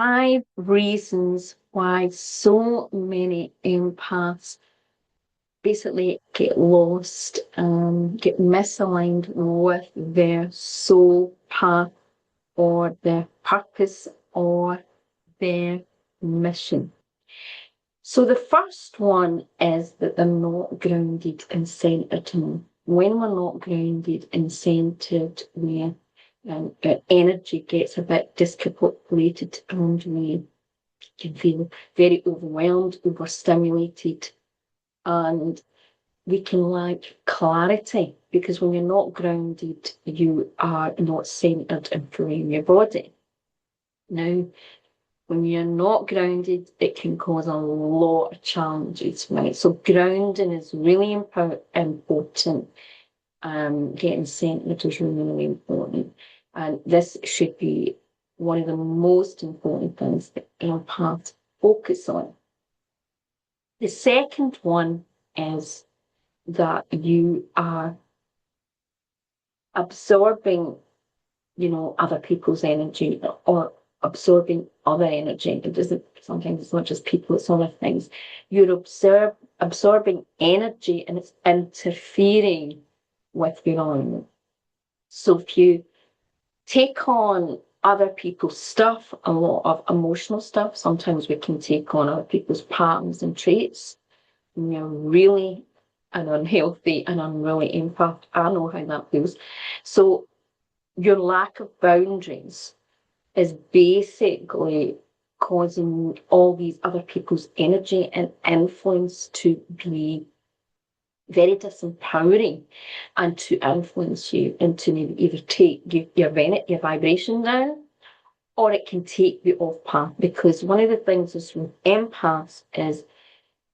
5 reasons why so many empaths basically get lost, get misaligned with their soul path or their purpose or their mission. So the first one is that they're not grounded and centered. When we're not grounded and centered, where our energy gets a bit discombobulated and we can feel very overwhelmed, overstimulated, and we can lack clarity, because when you're not grounded, you are not centered and fully in your body. Now, when you're not grounded, it can cause a lot of challenges, right? So grounding is really important. Getting centered is really, really important. And this should be one of the most important things that empaths focus on. The second one is that you are absorbing, other people's energy or absorbing other energy. It doesn't, sometimes it's not just people, it's other things. You're absorbing energy and it's interfering with your own. So if you take on other people's stuff, a lot of emotional stuff, sometimes we can take on other people's patterns and traits. And you're really an unhealthy and unruly empath. I know how that feels. So your lack of boundaries is basically causing all these other people's energy and influence to be very disempowering and to influence you into maybe either take your vibration down, or it can take you off path. Because one of the things is with empaths is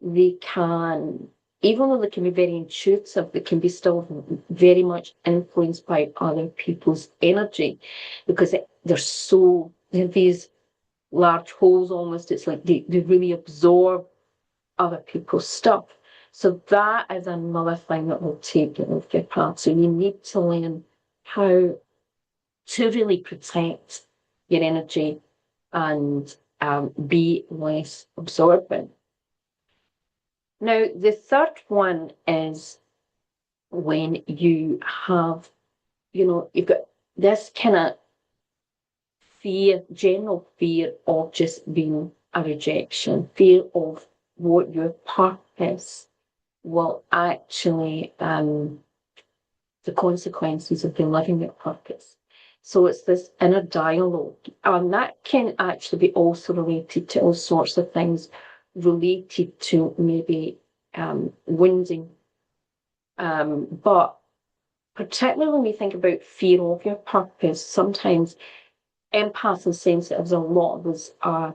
they can, even though they can be very intuitive, they can be still very much influenced by other people's energy, because they have these large holes almost. It's like they really absorb other people's stuff. So that is another thing that will take you off your path. So you need to learn how to really protect your energy and be less absorbent. Now, the third one is when you have, you've got this kind of fear, general fear of just being a rejection, fear of what your purpose will actually, the consequences of being living your purpose. So it's this inner dialogue, and that can actually be also related to all sorts of things related to maybe wounding. But particularly when we think about fear of your purpose, sometimes empaths and sensitives, a lot of us are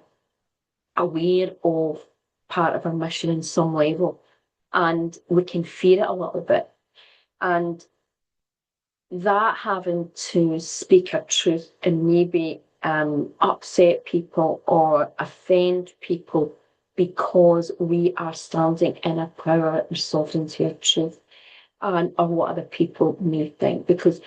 aware of part of our mission in some level, and we can fear it a little bit. And that having to speak a truth and maybe upset people or offend people because we are standing in our power and sovereignty of truth, or what other people may think. Because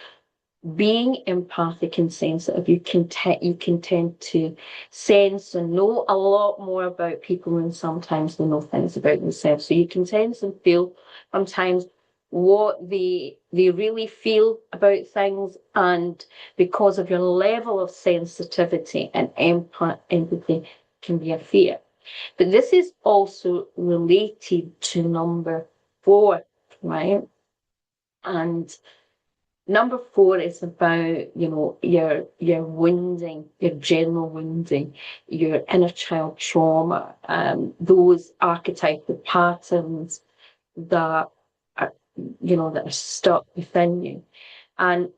being empathic and sensitive, you can tend to sense and know a lot more about people than sometimes they know things about themselves. So you can sense and feel sometimes what they really feel about things, and because of your level of sensitivity and empathy can be a fear. But this is also related to number 4, right? And number 4 is about, your wounding, your general wounding, your inner child trauma, those archetypal patterns that are, that are stuck within you. And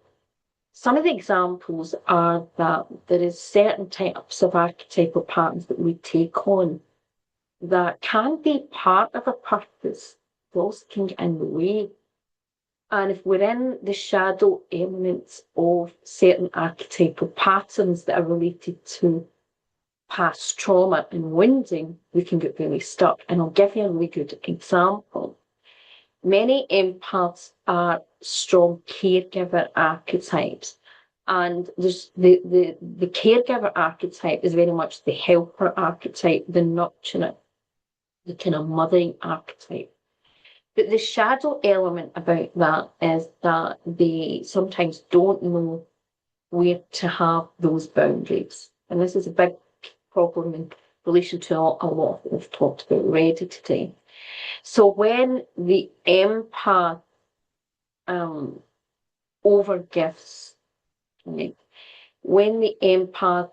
some of the examples are that there is certain types of archetypal patterns that we take on that can be part of a purpose, but also can get in the way. And if we're in the shadow elements of certain archetypal patterns that are related to past trauma and wounding, we can get really stuck. And I'll give you a really good example. Many empaths are strong caregiver archetypes, And there's the caregiver archetype is very much the helper archetype, the nurturer, the kind of mothering archetype. But the shadow element about that is that they sometimes don't know where to have those boundaries. And this is a big problem in relation to a lot that we've talked about already today. So when the empath overgifts, right? When the empath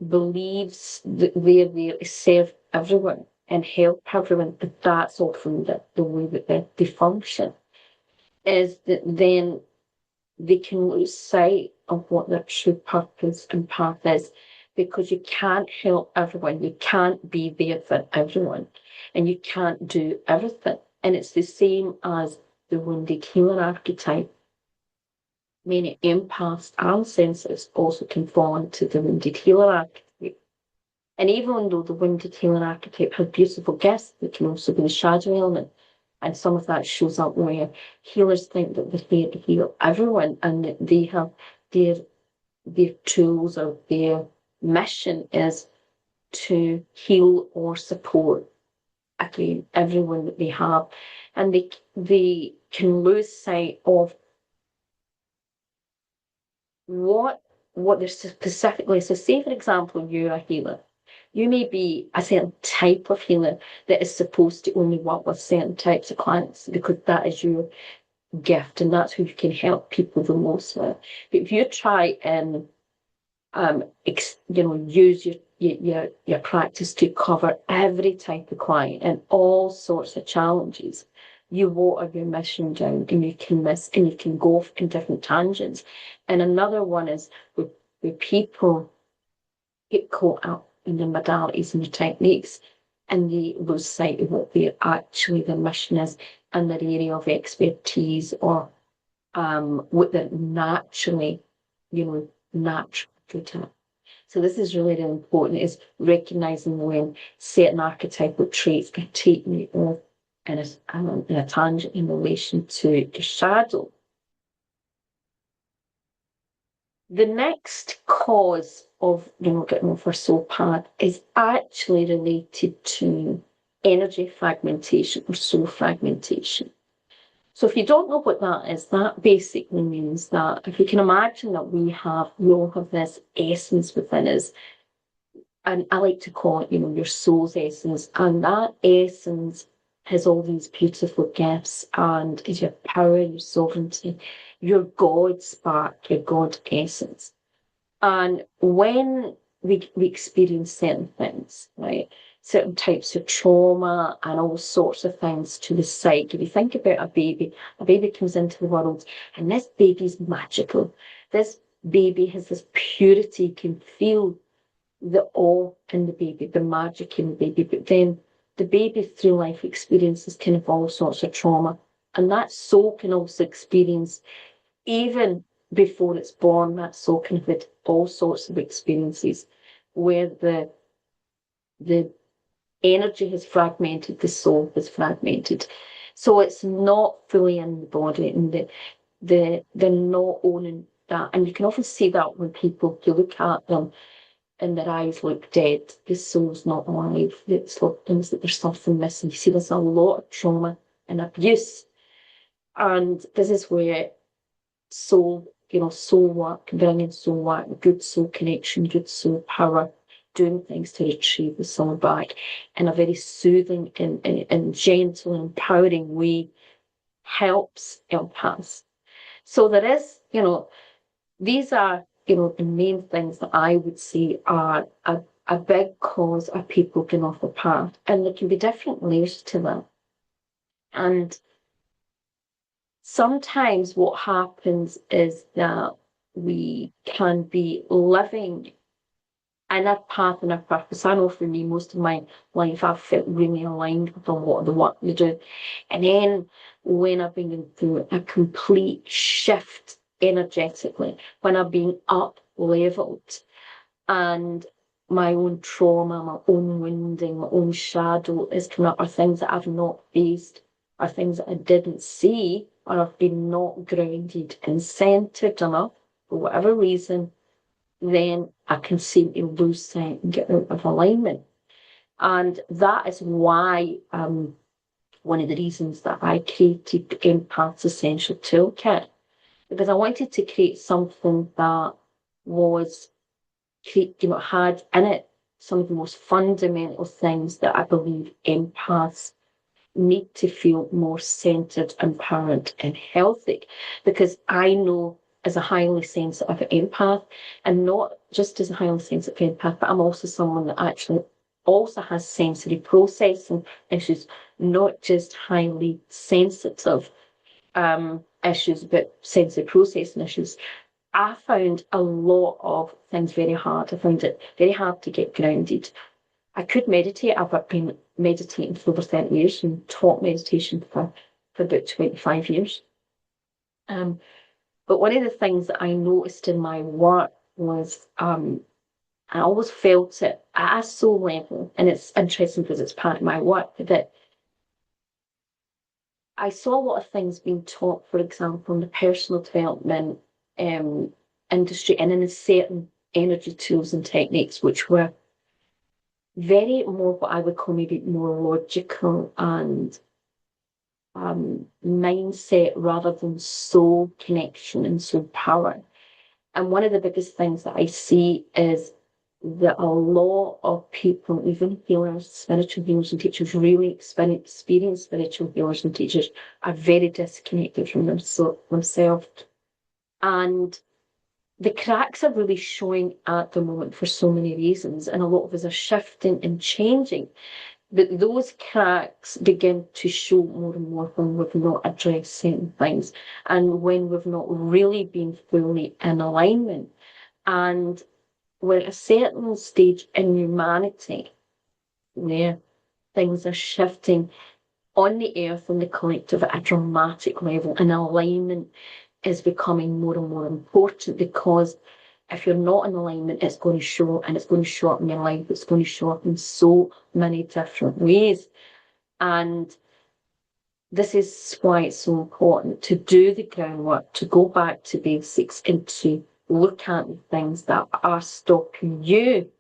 believes that they're there to serve everyone and help everyone, but that's often the way that they function, is that then they can lose sight of what their true purpose and path is, because you can't help everyone, you can't be there for everyone, and you can't do everything. And it's the same as the wounded healer archetype. Many empaths and sensors also can fall into the wounded healer archetype. And even though the wounded healer archetype has beautiful gifts, it can also be the shadow element. And some of that shows up where healers think that they're here to heal everyone and that they have their tools or their mission is to heal or support, again, everyone that they have. And they can lose sight of what they're specifically. So say, for example, you're a healer. You may be a certain type of healer that is supposed to only work with certain types of clients because that is your gift and that's who you can help people the most with. But if you try and use your practice to cover every type of client and all sorts of challenges, you water your mission down and you can miss and you can go off in different tangents. And another one is where people get caught up in the modalities and the techniques and they lose sight of what their mission is and their area of expertise or what they're naturally good at. So this is really, really important, is recognizing when certain archetypal traits can take me off in a tangent in relation to the shadow. The next cause of getting over soul path is actually related to energy fragmentation or soul fragmentation. So if you don't know what that is, that basically means that if you can imagine that we all have this essence within us, and I like to call it, your soul's essence, and that essence has all these beautiful gifts and is your power, your sovereignty, your God spark, your God essence. And when we experience certain things, right, certain types of trauma and all sorts of things to the psyche. If you think about a baby comes into the world and this baby's magical. This baby has this purity, can feel the awe in the baby, the magic in the baby, but then the baby through life experiences kind of all sorts of trauma. And that soul can also experience, even before it's born, that soul can have all sorts of experiences where the energy has fragmented, the soul has fragmented. So it's not fully in the body, and they're not owning that. And you can often see that when people, you look at them and their eyes look dead, the soul's not alive, it's like things that there's something missing. You see, there's a lot of trauma and abuse. And this is where soul work, bringing soul work, good soul connection, good soul power, doing things to retrieve the soul back in a very soothing and gentle and empowering way helps empaths. So there is, these are, the main things that I would say are a big cause of people getting off the path. And there can be different layers to that. And sometimes what happens is that we can be living in our path and our purpose. I know for me, most of my life, I've felt really aligned with a lot of the work we do. And then when I've been through a complete shift energetically, when I've been up-leveled and my own trauma, my own wounding, my own shadow is coming up, or things that I've not faced, or things that I didn't see, or I've been not grounded and centered enough, for whatever reason, then I can seem to lose sight and get out of alignment. And that is why one of the reasons that I created the Empaths Essential Toolkit, because I wanted to create something that was, had in it some of the most fundamental things that I believe empaths need to feel more centered, empowered, and healthy. Because I know as a highly sensitive empath, and not just as a highly sensitive empath, but I'm also someone that actually also has sensory processing issues, not just highly sensitive issues, but sensory processing issues. I found a lot of things very hard. I found it very hard to get grounded. I could meditate. I've been meditating for over 30 years and taught meditation for about 25 years. But one of the things that I noticed in my work was I always felt it at a soul level, and it's interesting because it's part of my work, that I saw a lot of things being taught, for example, in the personal development industry and in certain energy tools and techniques, which were very more what I would call maybe more logical and mindset rather than soul connection and soul power. And one of the biggest things that I see is that a lot of people, even healers, spiritual healers and teachers, really experienced spiritual healers and teachers, are very disconnected from themselves. And the cracks are really showing at the moment for so many reasons, and a lot of us are shifting and changing. But those cracks begin to show more and more when we've not addressed certain things and when we've not really been fully in alignment. And we're at a certain stage in humanity where things are shifting on the earth and the collective at a dramatic level, and alignment is becoming more and more important, because if you're not in alignment, it's going to show, and it's going to show up in your life. It's going to show up in so many different ways. And this is why it's so important to do the groundwork, to go back to basics, and to look at the things that are stopping you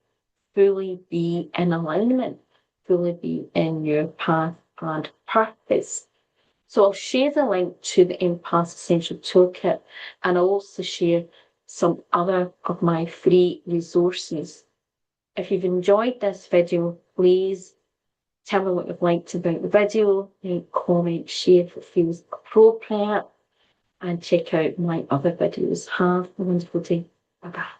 fully be in alignment, fully be in your path and purpose. So I'll share the link to the Empaths Essential Toolkit, and I'll also share some other of my free resources. If you've enjoyed this video, please tell me what you've liked about the video, like, comment, share if it feels appropriate, and check out my other videos. Have a wonderful day. Bye-bye.